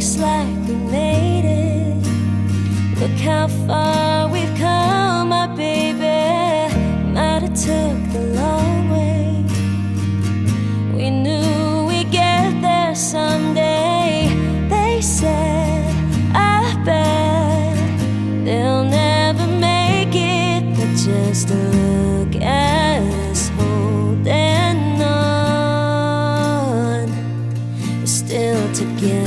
looks like we made it. Look how far we've come, my baby. Might have took the long way. We knew we'd get there someday. They said, I bet they'll never make it, but just look at us holding on. We're still together.